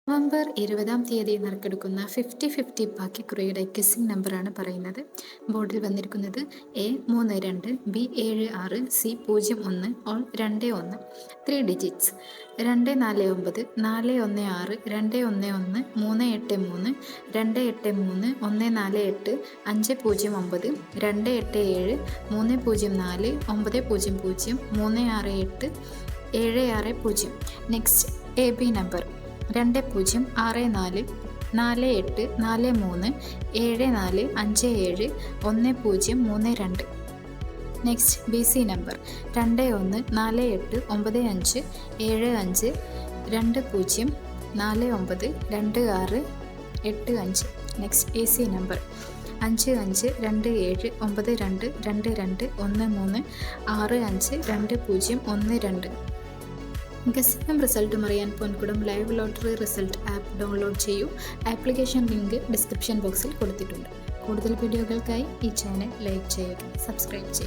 November 20-ാം തീയതി നറുക്കെടുക്കുന്ന 50-50 ഭാഗ്യക്കുറിയുടെ guessing നമ്പറാണ് പറയുന്നത്. ബോർഡിൽ വന്നിരിക്കുന്നത് A32, B76, C01, all 21. 3 digits 249, 416, 211, 383, 283, 148, 509, 287, 304, 900, 368, 760. Next AB number 2064 48 43 74 57 1032. Next BC number 2148 95 75 20 49 26 85. Next AC number 5527 92 22 13 65 20 12. ഗെസ്സിംഗും റിസൾട്ടും അറിയാൻ Ponkudam live lottery result app download ചെയ്യൂ. ആപ്ലിക്കേഷൻ ലിങ്ക് ഡിസ്ക്രിപ്ഷൻ ബോക്സിൽ കൊടുത്തിട്ടുണ്ട്. കൂടുതൽ വീഡിയോകൾക്കായി ഈ ചാനൽ ലൈക്ക് ചെയ്യുക, സബ്സ്ക്രൈബ് ചെയ്യുക.